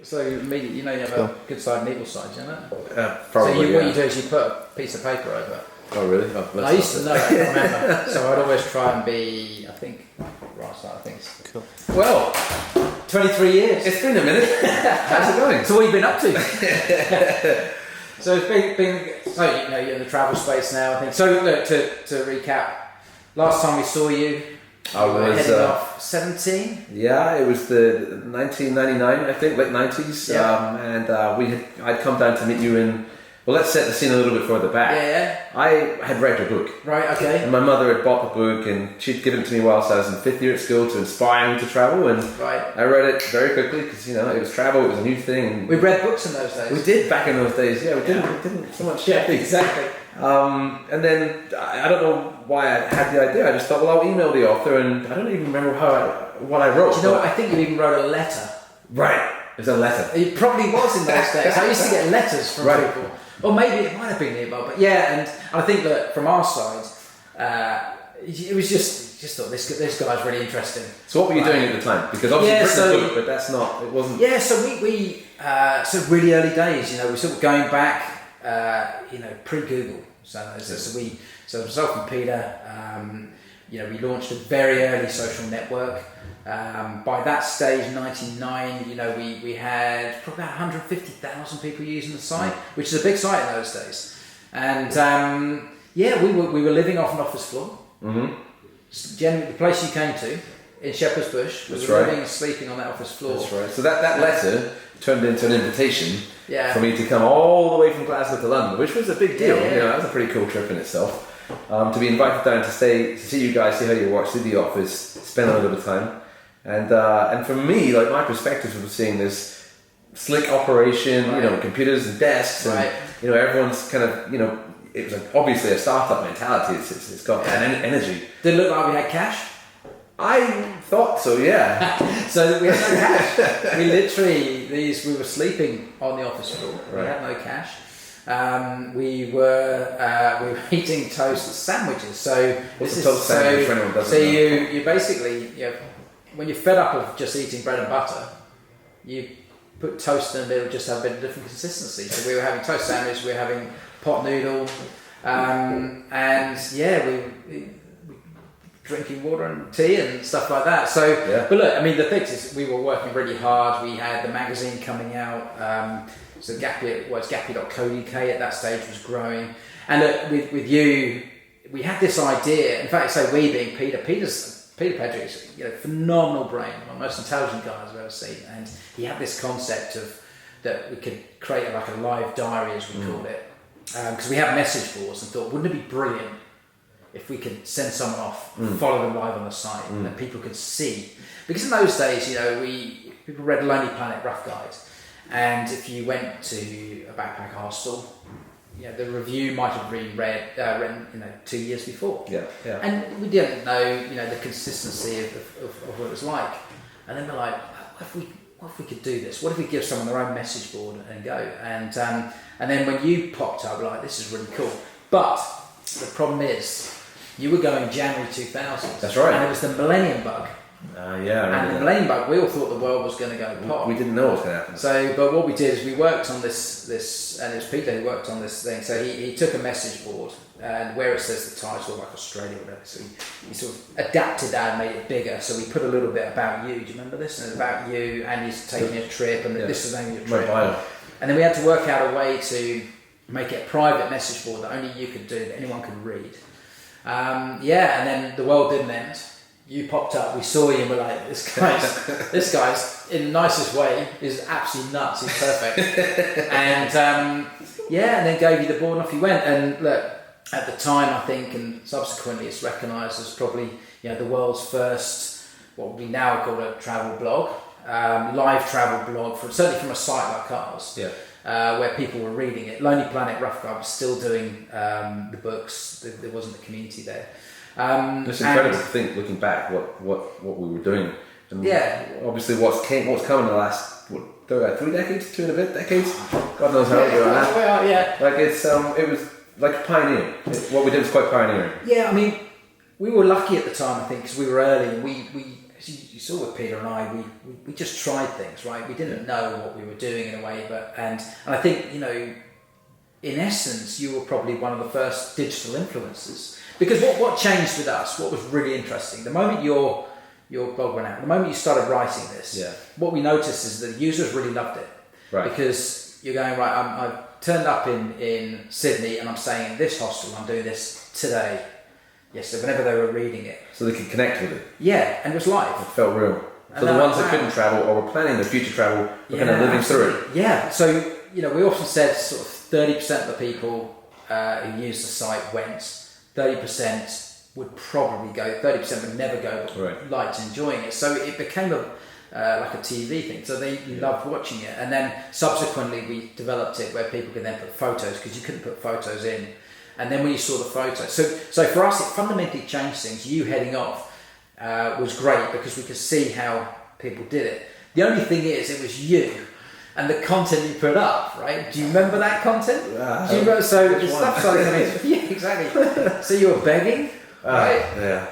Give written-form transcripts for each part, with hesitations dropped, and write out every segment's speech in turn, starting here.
So immediately, you know, you have a good side and evil side, you know. Probably. So what you do is you put a piece of paper over it. Oh really? Oh, I used to know that, I remember. So I'd always try and be, I think, right side, I think. Cool. Well, 23 years. It's been a minute. How's it going? So what have you been up to? So it's been so you know, you're in the travel space now, I think. So look, to recap, last time we saw you, I was heading off 17. Yeah, it was the 1999, I think, late 90s. Yeah. I'd come down to meet you in. Well, let's set the scene a little bit further back. Yeah. I had read your book. Right. Okay. And my mother had bought the book, and she'd given it to me whilst I was in 5th year at school to inspire me to travel. And Right. I read it very quickly because you know it was travel, it was a new thing. And We read books in those days. we did back in those days. Yeah, we didn't so much. Yeah. Exactly. And then I don't know why I had the idea. I just thought, well, I'll email the author, and I don't even remember what I wrote. Do you know what? I think you even wrote a letter. Right, it was a letter. It probably was in those days. I used to get letters from people. Or maybe it might have been the above, but yeah, and I think that from our side, it was just thought this guy's really interesting. So what were you doing at the time? Because obviously you've written a book, but that's not, it wasn't... Yeah, so we so really early days, you know, we're sort of going back, you know, pre-Google. So myself and Peter, you know, we launched a very early social network. By that stage, 99, you know, we had probably about 150,000 people using the site, which is a big site in those days. And yeah, we were living off an office floor. Mm-hmm. Generally, the place you came to in Shepherd's Bush, we were living and sleeping on that office floor. That's right. So that letter turned into an invitation for me to come all the way from Glasgow to London, which was a big deal. Yeah. You know, that was a pretty cool trip in itself. To be invited down to see you guys, see how you work, see the office, spend a little bit of time. And for me, like my perspective of seeing this slick operation, you know, computers and desks, and you know, everyone's kind of, you know, it was like obviously a startup mentality. It's got an energy. Did it look like we had cash? I thought so, yeah. So we had no cash. We literally we were sleeping on the office floor. We had no cash. We were eating toast sandwiches. So what's a toast sandwich for anyone who doesn't know? you basically, you know, when you're fed up of just eating bread and butter, you put toast in and it'll just have a bit of different consistency. So we were having toast sandwich, we were having pot noodle, and yeah, we drinking water and tea and stuff like that. So, but look, I mean, the thing is, we were working really hard. We had the magazine coming out. So Gappy, well, it's Gappy.co.uk at that stage was growing. And look, with you, we had this idea. In fact, so we being Peter Pedrick's, you know, phenomenal brain, one of the most intelligent guys I've ever seen, and he had this concept of that we could create like a live diary, as we called it, because we have message boards, and thought, wouldn't it be brilliant if we could send someone off, follow them live on the site, and people could see, because in those days, you know, people read Lonely Planet Rough Guide, and if you went to a backpacker hostel, yeah, the review might have been written, you know, 2 years before. Yeah. And we didn't know, you know, the consistency of what it was like. And then we're like, what if we could do this? What if we give someone their own message board and go? And then when you popped up, we're like, this is really cool. But the problem is, you were going January 2000. That's right. And it was the Millennium Bug. And the Millennium Bug, we all thought the world was going to go pop. We didn't know what was going to happen. So, but what we did is we worked on this, and it was Peter who worked on this thing. So he took a message board, and where it says the title, like Australia or whatever, so he sort of adapted that and made it bigger. So we put a little bit about you. Do you remember this? And about you, and he's taking a trip, and this is the name of your trip. And then we had to work out a way to make it a private message board that only you could do, that anyone could read. And then the world didn't end. You popped up, we saw you, and we're like, this guy's in the nicest way is absolutely nuts. He's perfect. and then gave you the board and off you went. And look, at the time, I think, and subsequently, it's recognised as probably, you know, the world's first, what we now call a travel blog, live travel blog, certainly from a site like ours. Where people were reading it. Lonely Planet Rough Guide was still doing the books. There wasn't a community there. It's incredible to think, looking back, what we were doing. And obviously, what's come in the last 3 decades, 2 and a bit decades. God knows how old we are now. Like it was like pioneering. What we did was quite pioneering. Yeah, I mean, we were lucky at the time, I think, because we were early. And as you saw with Peter and I, we just tried things, right? We didn't know what we were doing in a way, and I think, you know, in essence, you were probably one of the first digital influencers. Because what changed with us, what was really interesting, the moment your blog went out, the moment you started writing this, what we noticed is that the users really loved it. Right. Because you're going, right, I've turned up in Sydney and I'm staying in this hostel, I'm doing this today. Yes, so whenever they were reading it. So they could connect with it. Yeah, and it was live. It felt real. So the ones that couldn't travel or were planning their future travel were kind of living through it. Yeah, so, you know, we often said sort of 30% of the people who used the site went, 30% would probably go, 30% would never go, but liked enjoying it. So it became like a TV thing. So they loved watching it. And then subsequently we developed it where people could then put photos, because you couldn't put photos in. And then when you saw the photos, so for us it fundamentally changed things. You heading off was great because we could see how people did it. The only thing is, it was you and the content you put up, right? Do you remember that content? Do you remember? So the stuff started coming. Yeah, exactly. So you were begging, right? Yeah.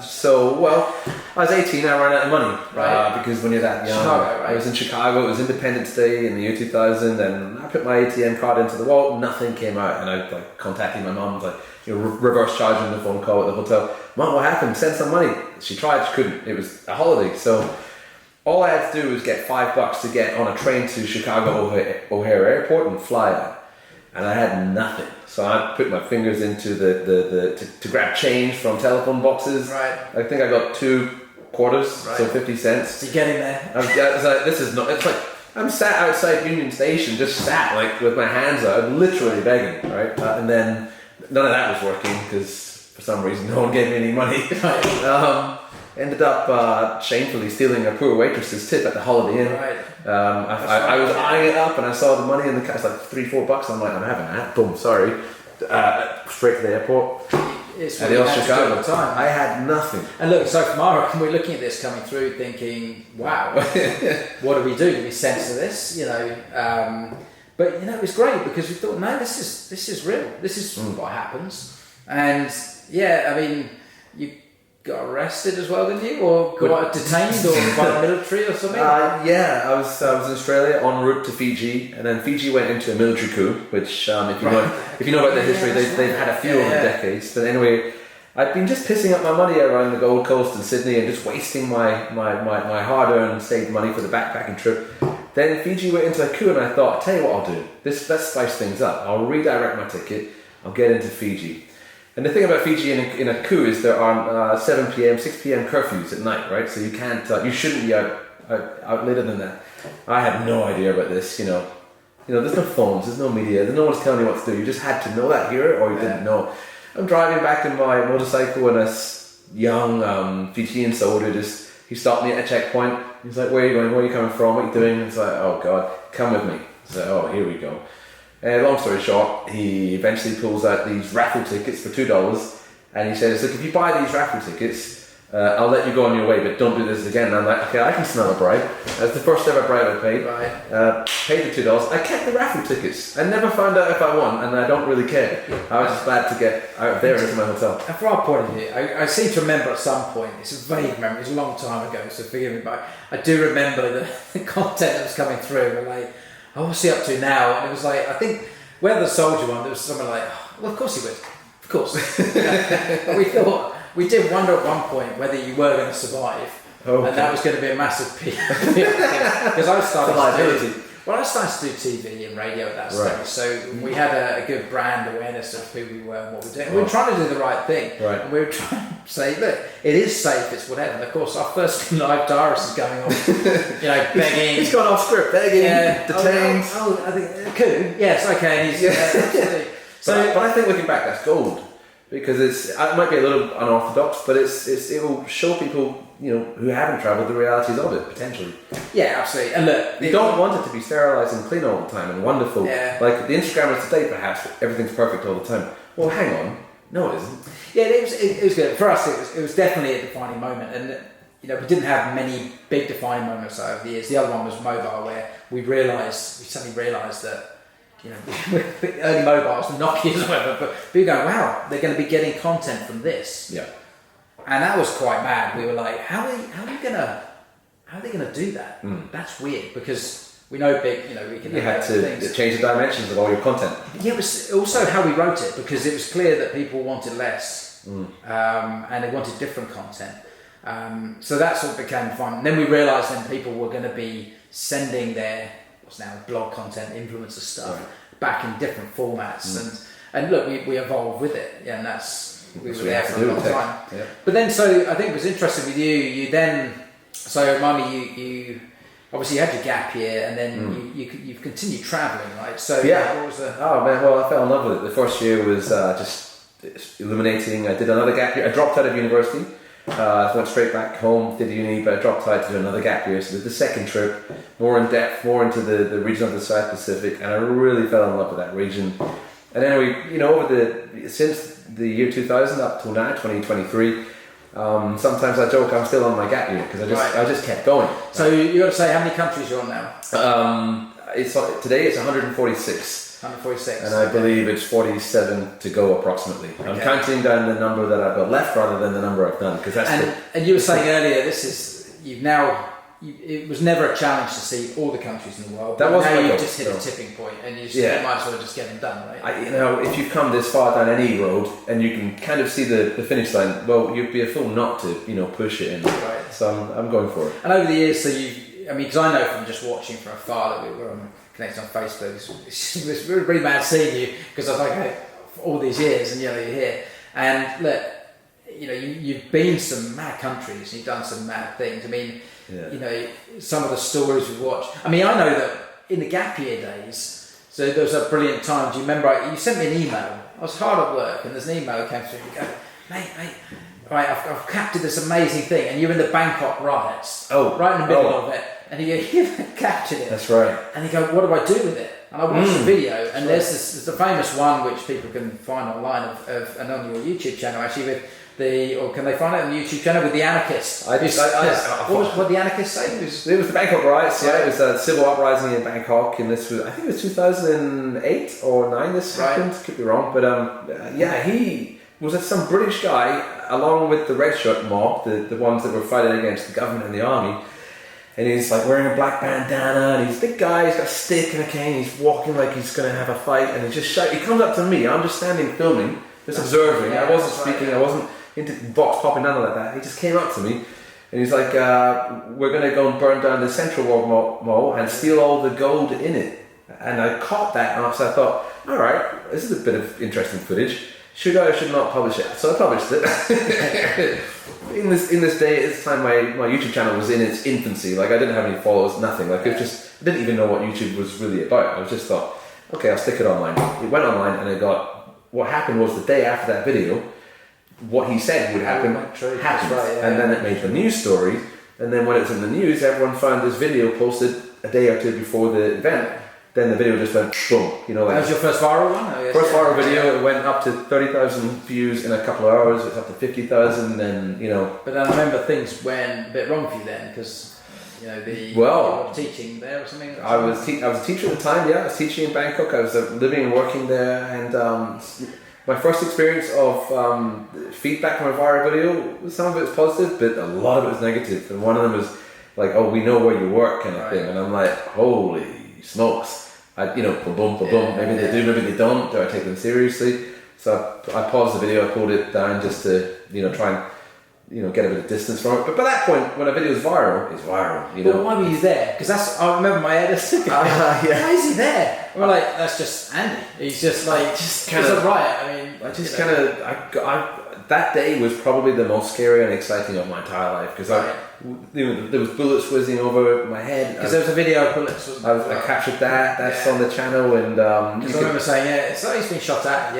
So, well, I was 18, I ran out of money, right? Because when you're that young, Chicago, right? I was in Chicago, it was Independence Day in the year 2000, and I put my ATM card into the vault, nothing came out, and I contacted my mum, reverse charging the phone call at the hotel. Mum, what happened? Send some money. She tried, she couldn't. It was a holiday, so all I had to do was get $5 to get on a train to Chicago O'Hare Airport and fly out. And I had nothing. So I put my fingers into to grab change from telephone boxes. Right. I think I got 2 quarters, so 50 cents. So you get in there. I was like, this is not, it's like, I'm sat outside Union Station, just sat like with my hands out, literally begging, right? And then none of that was working because for some reason no one gave me any money. Ended up shamefully stealing a poor waitress's tip at the Holiday Inn. Right. I was eyeing it up and I saw the money in the cash, like $3-4. I'm like, I'm having that. Boom, sorry. Straight to the airport. It's Adios, Chicago. All the time. I had nothing. And look, so from our end, we're looking at this coming through, thinking, "Wow, what do we do? Do we censor this?" You know, but you know, it was great because we thought, "No, this is real. This is what happens." And yeah, I mean, you got arrested as well, didn't you, or got detained, or by the military or something? Yeah, I was in Australia en route to Fiji, and then Fiji went into a military coup, which if you know about the history, they've had a few over the decades. But anyway, I'd been just pissing up my money around the Gold Coast and Sydney, and just wasting my hard-earned saved money for the backpacking trip. Then Fiji went into a coup, and I thought, I'll tell you what I'll do. Let's spice things up. I'll redirect my ticket. I'll get into Fiji. And the thing about Fiji in a coup is there are 7 p.m., 6 p.m. curfews at night, right? So you can't, you shouldn't be out later than that. I had no idea about this, you know. There's no phones, there's no media, there's no one's telling you what to do. You just had to know that here, or you didn't know. I'm driving back in my motorcycle, and a young Fijian soldier he stopped me at a checkpoint. He's like, "Where are you going? Where are you coming from? What are you doing?" It's like, "Oh God, come with me." It's like, "Oh, here we go." Long story short, he eventually pulls out these raffle tickets for $2, and he says, "Look, if you buy these raffle tickets, I'll let you go on your way, but don't do this again." And I'm like, "Okay, I can smell a bribe." That's the first ever bribe I paid. Right. Paid the $2. I kept the raffle tickets. I never found out if I won, and I don't really care. I was just glad to get out of there into my hotel. And from our point of view, I seem to remember at some point, it's a vague memory, it's a long time ago, so forgive me, but I do remember the content that was coming through, and like, "Oh, what's he up to now?" And it was like, I think, whether the soldier one, there was someone like, "Oh, well, of course he would. Of course." But we did wonder at one point whether you were going to survive. Okay. And that was going to be a massive PR thing. Because I started to do TV and radio at that stage. So we had a good brand awareness of who we were and what we were doing. We were trying to do the right thing. Right. And we were trying to say, look, it is safe, it's whatever. And of course, our first live Darius is going on, begging. He's gone off script, begging, detained. I think, coup. Yes, okay. And he's, absolutely. But I think looking back, that's gold. Because it might be a little unorthodox, but it will show people, who haven't travelled, the realities of it, potentially. Yeah, absolutely. And look, you don't want it to be sterilised and clean all the time and wonderful. Yeah. Like the Instagrammers today, perhaps everything's perfect all the time. Well, hang on, no, it isn't. Yeah, it was good for us. It was definitely a defining moment, and we didn't have many big defining moments over the years. The other one was mobile, where we suddenly realised that. Early mobiles, the Nokias, whatever, but people go, "Wow, they're going to be getting content from this." Yeah. and that was quite mad. We were like, how are they gonna do that? That's weird because we know we can. You had to change the dimensions of all your content. Yeah, it was also how we wrote it because it was clear that people wanted less, and they wanted different content. So that sort of became fun. And then we realised then people were going to be sending their what's now blog content, influencer stuff, back in different formats. And look, we evolved with it, and we were there for a long time. Yeah. But then, so I think it was interesting with you. You then, so remind me, you obviously you had your gap year, and then you've continued travelling, right? So what was the? Oh man, well I fell in love with it. The first year was just illuminating. I did another gap year. I dropped out of university. I went straight back home, did uni, but I dropped out to do another gap year. So did the second trip, more in depth, more into the region of the South Pacific, and I really fell in love with that region. And then since the year 2000 up till now, 2023, sometimes I joke I'm still on my gap year because I just kept going. So you got to say how many countries you're on now? Today it's 146. 146. And I believe it's 47 to go approximately. Okay. I'm counting down the number that I've got left rather than the number I've done because that's. And you were saying earlier, it was never a challenge to see all the countries in the world. That was now my you goal, just hit a tipping point, and you might as well just get them done, right? If you've come this far down any road and you can kind of see the finish line, well, you'd be a fool not to push it in. Right. So I'm going for it. And over the years, because I know from just watching from afar that we were connected on Facebook. It was really mad seeing you because I was like, hey, for all these years, and you're here. And look, you've been some mad countries. You've done some mad things. I mean, some of the stories we watched. I mean, I know that in the gap year days. So there was a brilliant time. Do you remember? You sent me an email. I was hard at work, and there's an email that came through. You go, mate. Right, I've captured this amazing thing, and you're in the Bangkok riots. Oh, right in the middle of it. And you captured it. That's right. And you go, what do I do with it? And I watched the video, and there's the famous one which people can find online and on your YouTube channel actually or can they find it on the YouTube channel with the anarchists? What the anarchists say? It was the Bangkok riots. Yeah, it was a civil uprising in Bangkok, and this was I think it was 2008 or 9. This happened. Could be wrong, but he was some British guy along with the red shirt mob, the ones that were fighting against the government and the army. And he's like wearing a black bandana, and he's a big guy, he's got a stick and a cane, he's walking like he's going to have a fight, and he comes up to me, I'm just standing filming, just observing, I wasn't speaking, I wasn't into box popping, none like that, he just came up to me, and he's like, we're going to go and burn down the Central World Mall and steal all the gold in it. And I caught that, and so I thought, alright, this is a bit of interesting footage, should I or should not publish it? So I published it. In this day, at this time, my YouTube channel was in its infancy. Like I didn't have any followers, nothing. Like it was just, I didn't even know what YouTube was really about. I just thought, okay, I'll stick it online. It went online, and what happened was the day after that video, what he said would happen happened, and then it made the news story. And then when it was in the news, everyone found this video posted a day or two before the event. Then the video just went boom. That was your first viral one? First viral video, it went up to 30,000 views in a couple of hours, it's up to 50,000, and But then I remember things went a bit wrong for you then, because, you were teaching there or something? I was a teacher at the time, I was teaching in Bangkok, I was living and working there, and my first experience of feedback from a viral video, some of it was positive, but a lot of it was negative, and one of them was like, oh, we know where you work kind of thing, and I'm like, holy smokes. Boom, maybe they do, maybe they don't. Do I take them seriously? So I paused the video, I pulled it down just to, try and, get a bit of distance from it. But by that point, when a video is viral, it's viral, But why were you there? Because I remember my editor. Why is he there? We're like, that's just Andy. He's just like, it's a riot. That day was probably the most scary and exciting of my entire life because there was bullets whizzing over my head. Because there was a video of bullets. I captured that. That's on the channel, and because I remember saying, he's been shot at.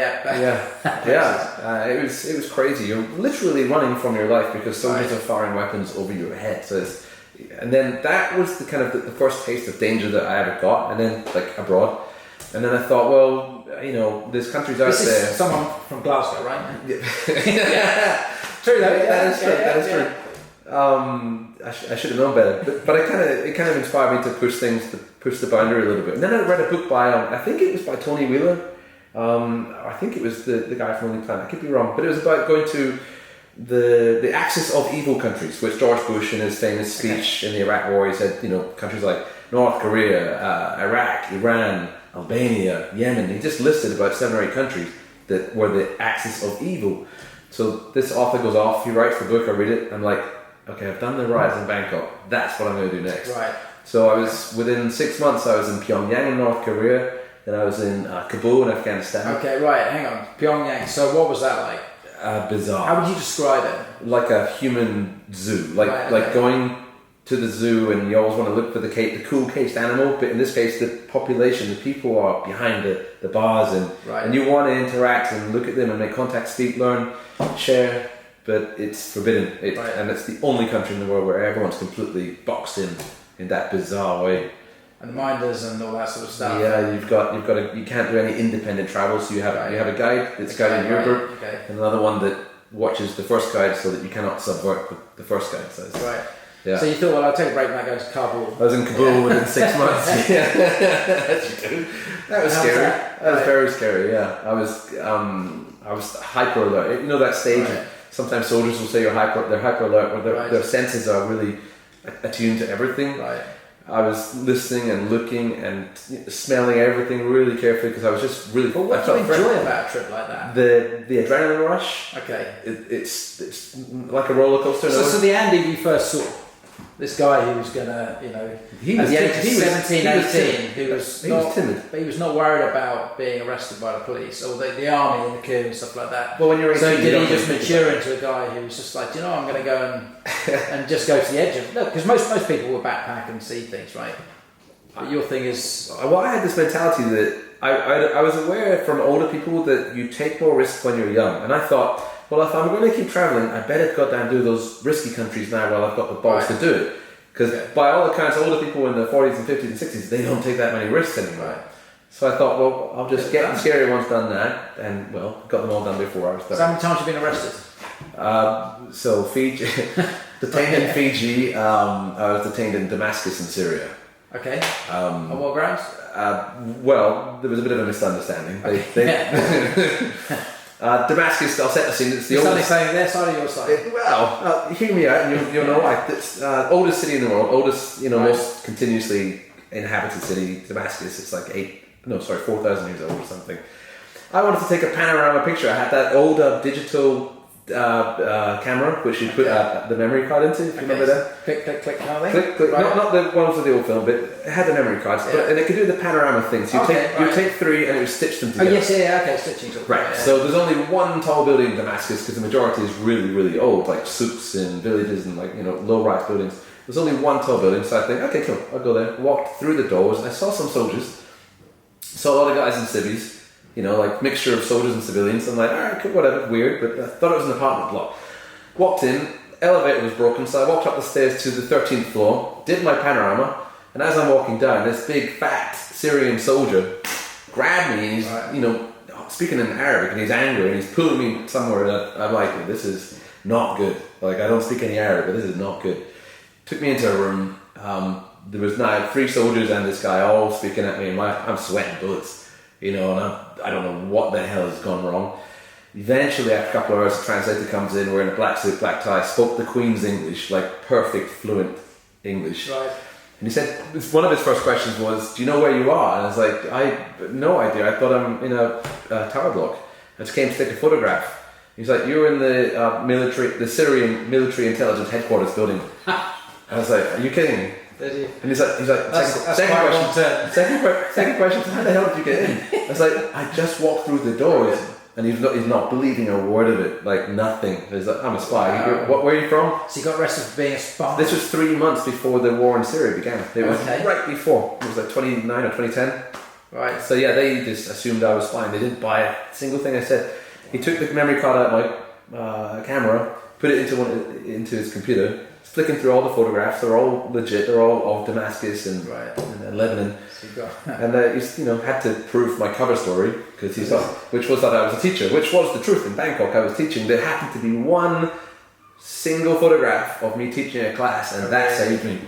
It was crazy. You're literally running from your life because soldiers are firing weapons over your head. So and then that was the kind of the first taste of danger that I ever got, and then like abroad. And then I thought, well, there's countries out there. This is someone from Glasgow, right? True, that is true. I should have known better, but it kind of inspired me to push the boundary a little bit. And then I read a book by, I think it was by Tony Wheeler. I think it was the guy from Lonely Planet. I could be wrong, but it was about going to the axis of evil countries, which George Bush in his famous speech in the Iraq War, he said, countries like North Korea, Iraq, Iran, Albania, Yemen. He just listed about 7 or 8 countries that were the axis of evil. So this author goes off, he writes the book, I read it, I'm like, okay, I've done the riots in Bangkok, that's what I'm going to do next. Right. So I was, within 6 months, I was in Pyongyang in North Korea, then I was in Kabul in Afghanistan. Okay, right, hang on. Pyongyang, so what was that like? Bizarre. How would you describe it? Like a human zoo, like Right, okay. going to the zoo and you always want to look for the cool caged animal, but in this case the population, the people are behind the bars and you want to interact and look at them and make contact, speak, learn, share, but it's forbidden. And it's the only country in the world where everyone's completely boxed in that bizarre way. And the minders and all that sort of stuff. Yeah, you can't do any independent travel, so you have a guide that's guiding your group, and another one that watches the first guide so that you cannot subvert the first guide. So right. Yeah. So you thought, well, I'll take a break and I'll go to Kabul. I was in Kabul within 6 months. Yeah. That was scary. That was very scary. Yeah, I was hyper alert. You know that stage. Right. Sometimes soldiers will say they're hyper alert, where their senses are really attuned to everything. Right. I was listening and looking and smelling everything really carefully because I was just really. But what do you enjoy about a trip like that? The adrenaline rush. Okay. It's like a roller coaster. So the Andy we first saw, this guy who was gonna, he was 17, 18, he was timid. But he was not worried about being arrested by the police or the army and the coup and stuff like that. Well, when you're 18, so did he just mature into a guy who was just like, I'm going to go and just go to the edge of because most people will backpack and see things, right? But your thing is, well, I had this mentality that I was aware from older people that you take more risks when you're young, and I thought, well, if I'm going to keep traveling, I better goddamn do those risky countries now while I've got the balls to do it. Because by all accounts, older people in the 40s and 50s and 60s, they don't take that many risks anymore. Right. So I thought, well, I'll just get the scary ones done now, and well, got them all done before I was 30. So how many times have you been arrested? So Fiji, detained in Fiji. I was detained in Damascus in Syria. Okay. On what grounds? Well, there was a bit of a misunderstanding. Damascus, I'll set the scene. It's the oldest. Saying their side or your side? Hear me out, and you'll know why. It's oldest city in the world, most continuously inhabited city, Damascus. It's like 4,000 years old or something. I wanted to take a panorama picture. I had that old digital camera, which you put the memory card into. If you remember that. Click, click, click, kind of thing. Click. Right. Not the ones with the old film, but it had the memory cards. Yeah. And it could do the panorama thing. So you take 3 and it would stitch them together. Oh yes, okay, stitching. Right. Yeah. So there's only one tall building in Damascus because the majority is really, really old, like souks and villages and low-rise buildings. There's only one tall building, so I think, okay, cool, I'll go there. Walked through the doors. I saw some soldiers. Saw a lot of guys in civvies. Like mixture of soldiers and civilians. I'm like, alright, cool, whatever, weird, but I thought it was an apartment block. Walked in, elevator was broken, so I walked up the stairs to the 13th floor, did my panorama, and as I'm walking down, this big, fat Syrian soldier grabbed me, and he's, speaking in Arabic, and he's angry, and he's pulling me somewhere, and I'm like, this is not good. Like, I don't speak any Arabic, but this is not good. Took me into a room, there was now 3 soldiers and this guy all speaking at me, and I'm sweating bullets. And I don't know what the hell has gone wrong. Eventually, after a couple of hours, the translator comes in, wearing a black suit, black tie, spoke the Queen's English, like perfect, fluent English. Right. And he said, one of his first questions was, do you know where you are? And I was like, I have no idea. I thought I'm in a tower block. I just came to take a photograph. He's like, you're in the Syrian military intelligence headquarters building. I was like, are you kidding me? And he's like, second question, how the hell did you get in? I was like, I just walked through the doors, and he's not believing a word of it, like nothing. He's like, I'm a spy. Where are you from? So you got arrested for being a spy? This was 3 months before the war in Syria began. It was right before. It was like 2009 or 2010. Right. So yeah, they just assumed I was spying. They didn't buy a single thing I said. He took the memory card out of my camera, put it into his computer. Flicking through all the photographs, they're all legit. They're all of Damascus and Lebanon. And had to prove my cover story because he thought, which was that I was a teacher, which was the truth. In Bangkok, I was teaching. There happened to be one single photograph of me teaching a class, and that saved me.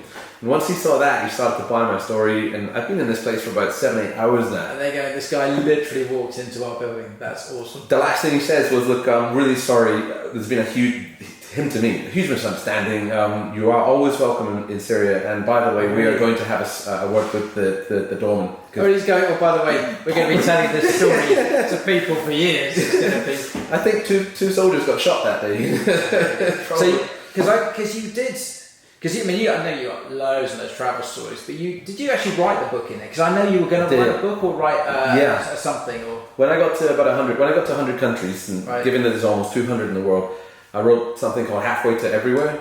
And once he saw that, he started to buy my story, and I've been in this place for about 7-8 hours now. And they go, this guy literally walked into our building. That's awesome. The last thing he says was, "Look, I'm really sorry. There's been a huge misunderstanding. You are always welcome in Syria, and by the way, we are going to have a word with the doorman." Or he's going, oh, by the way, we're going to be telling this story to people for years. It's going to be... I think two soldiers got shot that day. So, because you did... Because I know you got loads of those travel stories, but did you actually write the book in there? Because I know you were going to write a book or write something. Or when I got to about 100, when I got to 100 countries, and given that there's almost 200 in the world, I wrote something called Halfway to Everywhere,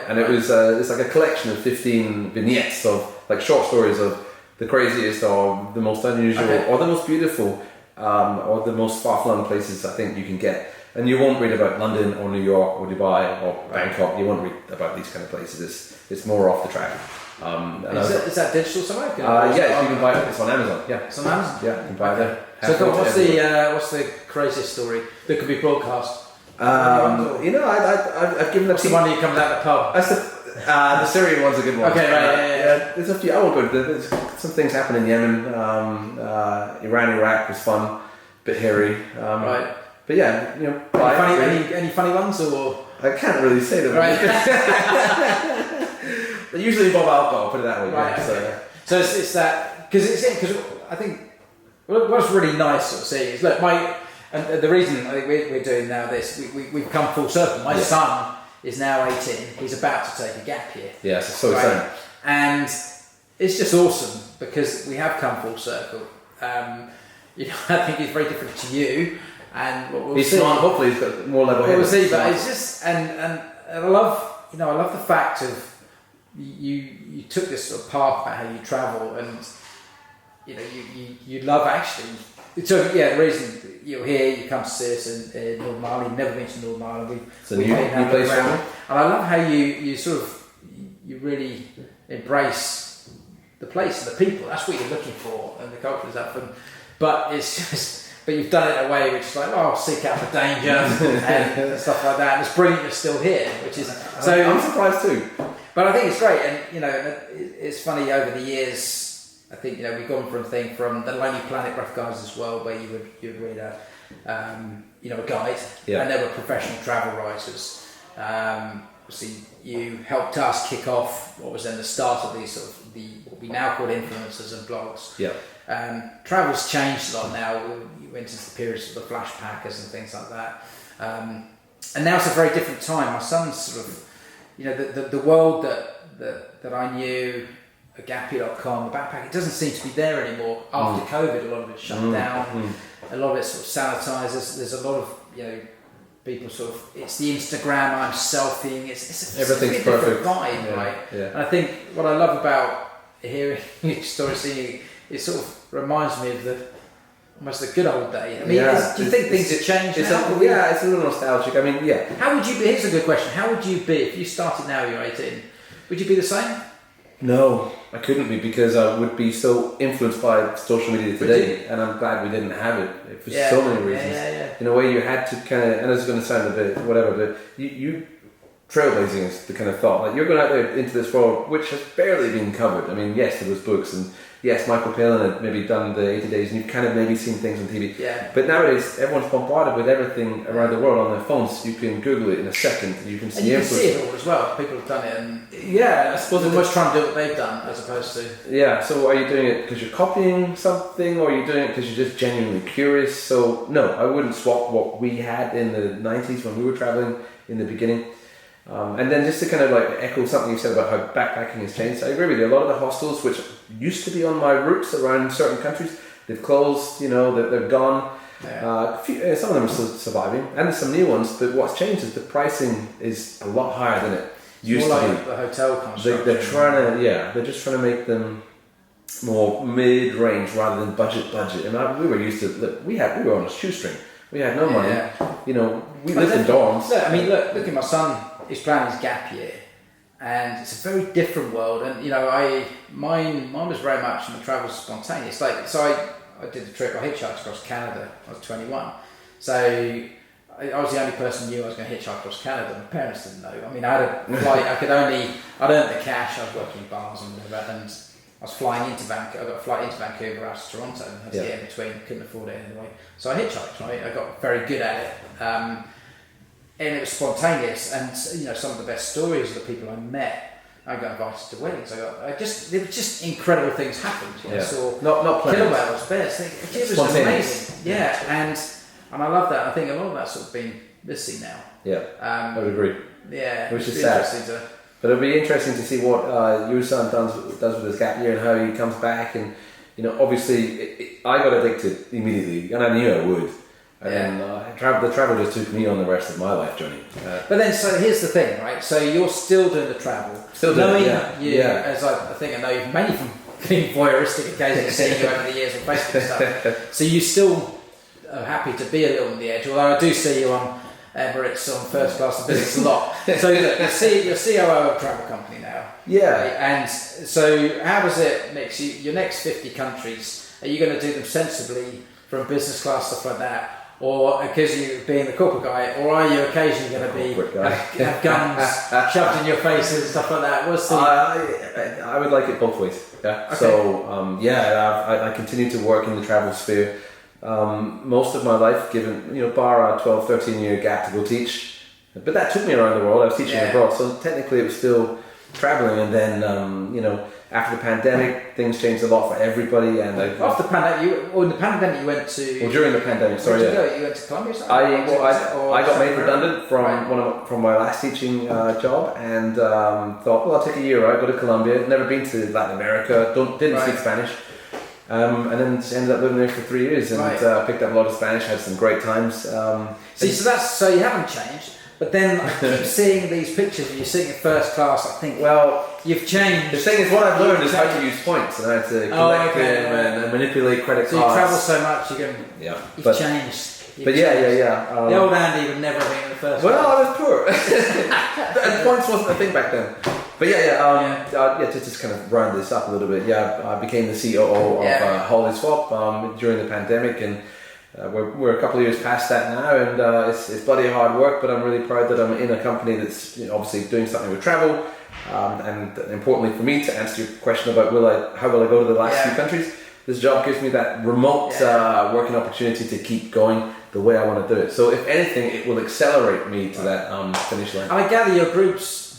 and it was it's like a collection of 15 vignettes of like short stories of the craziest or the most unusual or the most beautiful or the most far-flung places I think you can get. And you won't read about London or New York or Dubai or Bangkok. You won't read about these kind of places. It's more off the track. Is that digital somewhere? Yeah, you can buy it. It's on Amazon. Yeah, it's on Amazon. Yeah, you can buy it there. So what's the craziest story that could be broadcast? I've given What's the one that comes out of the pub? That's the Syrian one's a good one. Okay, right, yeah. There's a few. I won't go into. There's some things happen in Yemen. Iran, Iraq was fun, bit hairy. Right. But yeah, any funny ones or? I can't really say them. Right. They usually involve alcohol. Put it that way. Right. Yeah, so it's that because I think what's really nice sort of seeing is look and the reason I think we're doing now this we've come full circle. My son is now 18. He's about to take a gap year. Yeah, so exciting. And it's just awesome because we have come full circle. I think he's very different to you. And he's smart. Hopefully, he's got more level headed. We'll see, but it's just and I love the fact of you took this sort of path about how you travel, and you love actually. So the reason you're here, you come to see us in Northern Ireland. You've never been to Northern Ireland. It's a new place for me. And I love how you sort of you really embrace the place and the people. That's what you're looking for, and the culture is that. But it's just. But you've done it in a way which is like, seek out the danger and stuff like that. And it's brilliant you're still here, which is so. I'm surprised too. But I think it's great, and it's funny over the years. I think we've gone from the Lonely Planet Rough Guides as well, where you would read a guide, and they were professional travel writers. Obviously, you helped us kick off what was then the start of these sort of what we now call influencers and blogs. Yeah. Travel's changed a lot now. We went into the periods of the flash packers and things like that, and now it's a very different time. My son's sort of, the world that I knew, Agapi.com, the backpack, it doesn't seem to be there anymore. After COVID, a lot of it's shut down. A lot of it's sort of sanitizers. There's a lot of people sort of. It's the Instagram. I'm selfieing. It's everything's a different perfect vibe, right? Yeah. And I think what I love about hearing your story, seeing it sort of reminds me of almost the good old day. I mean, do you think things have changed now? It's a little nostalgic. I mean, yeah. How would you be? Here's a good question. How would you be if you started now? You're 18. Would you be the same? No, I couldn't be because I would be so influenced by social media today, and I'm glad we didn't have it for so many reasons. Yeah. In a way, you had to kind of, and it's going to sound a bit whatever, but you trailblazing is the kind of thought. Like you're going out there into this world which has barely been covered. I mean, yes, there was books and. Yes, Michael Palin had maybe done the 80 Days and you've kind of maybe seen things on TV. Yeah. But nowadays, everyone's bombarded with everything around the world on their phones. You can Google it in a second. You can see and you can see it all as well. People have done it and I suppose they're almost trying to do what they've done as opposed to... Yeah, so are you doing it because you're copying something or are you doing it because you're just genuinely curious? So no, I wouldn't swap what we had in the 90s when we were travelling in the beginning. And then just to kind of like echo something you said about how backpacking has changed, I agree with you. A lot of the hostels which used to be on my routes around certain countries, they've closed, they're gone. Yeah. Some of them are still surviving, and there's some new ones, but what's changed is the pricing is a lot higher than it used to be. The hotel construction. They're just trying to make them more mid-range rather than budget. And we were used to, we were on a shoestring. We had no money. Yeah. We lived in dorms. Look at my son. He's planning his gap year, and it's a very different world. And mine was very much the travel spontaneous. I did the trip. I hitchhiked across Canada. I was 21, so I was the only person who knew I was going to hitchhike across Canada. My parents didn't know. I mean, I had a flight. I'd earned the cash. I was working in bars and whatever, and I was flying into Vancouver. I got a flight into Vancouver out to Toronto. And I had to get in between. Couldn't afford it anyway. So I hitchhiked. Right, I got very good at it, and it was spontaneous. And some of the best stories of the people I met. I got invited to weddings. There were just incredible things happened. I saw not killer whales, bears. It was amazing. Yeah, and I love that. I think a lot of that's sort of been missing now. Yeah, I would agree. Yeah, which is sad. But it'll be interesting to see what your son does with his gap year and how he comes back. And obviously, I got addicted immediately, and I knew I would. And then the travel just took me on the rest of my life journey. But then, so here's the thing, right? So you're still doing the travel. Still doing it, as I think I know you've mainly from being voyeuristic occasionally seeing you over the years on Facebook and stuff. So you still are happy to be a little on the edge, although I do see you on Emirates on first class of business a lot. So look, you're COO of a travel company now. Yeah. Right? And so how does it mix? Your next 50 countries, are you going to do them sensibly from business class, stuff like that? Or because you being the corporate guy, or are you occasionally going to be have guns shoved in your face and stuff like that? What's the? I would like it both ways. Yeah. Okay. So I continue to work in the travel sphere. Most of my life, given bar a 12, 13-year gap to go teach, but that took me around the world. I was teaching abroad, so technically it was still traveling. And then after the pandemic, things changed a lot for everybody. And after the pandemic, in the pandemic you went to. Well, during the pandemic, sorry. Where'd you go? You went to Colombia or something? I got made redundant from my last teaching job, and thought, well, I'll take a year out, go to Colombia. Never been to Latin America. Didn't speak Spanish. And then just ended up living there for 3 years and picked up a lot of Spanish. Had some great times. So you haven't changed. But then I keep seeing these pictures of you sitting in first class. I think, you've changed. The thing is, what I've learned is how to use points and how to collect them and manipulate credit cards. So you travel so much, you've changed. The old Andy would never have been in the first class. Well, I was poor. And points wasn't a thing back then. But to just kind of round this up a little bit, I became the COO of Holiday Swap during the pandemic, and we're a couple of years past that now, and it's bloody hard work, but I'm really proud that I'm in a company that's obviously doing something with travel, and importantly for me, to answer your question about how will I go to the last few countries, this job gives me that remote working opportunity to keep going the way I want to do it. So if anything, it will accelerate me to that finish line. I gather your group's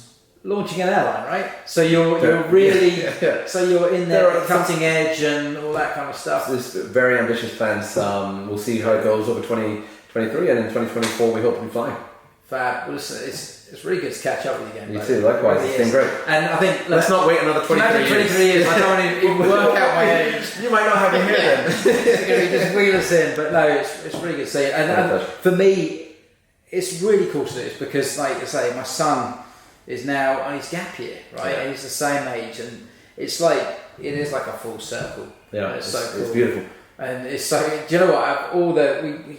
launching an airline, right? So you're really so you're in there at the cutting edge and all that kind of stuff. There's very ambitious plans. We'll see how it goes over 2023, and in 2024 we hope to be flying. Fab. Well, it's really good to catch up with you again. You too, likewise. It's been great. And I think let's not wait another 23 years. I don't want to even work out my age. You might not have me here then. It's going to be just wheel us in, but no, it's really good to see. And for me, it's really cool to do this because, like I say, my son is now on his gap year, right? And he's the same age, and it is like a full circle. Yeah, it's so cool. It's beautiful. And it's so. Do you know what? We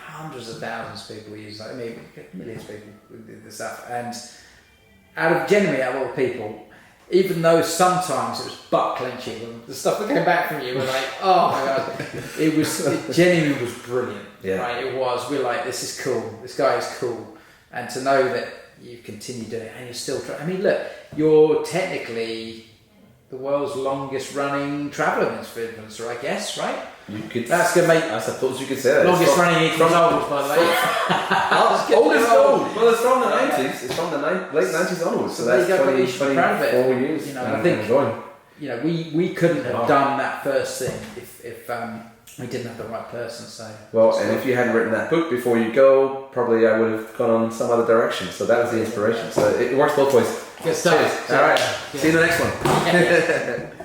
hundreds of thousands of people use, millions of people do this stuff, and out of all people, even though sometimes it was butt clenching when the stuff that came back from you were like, oh my god, it genuinely was brilliant. Right? It was. We're like, this is cool. This guy is cool, and to know that you continue doing it and you're still trying. Look, you're technically the world's longest running travel influencer, I guess, right? That's going to make. I suppose you could say that. Longest running equals old, by the way. Oldest old. Well, it's from the 90s. It's from the late 90s onwards. So that's 24 years. I think we couldn't have done that first thing if we didn't have the right person. And if you hadn't written that book before you go, probably I would have gone on some other direction. So that was the inspiration. So it works both ways. Good stuff. Cheers. All right. See you in the next one.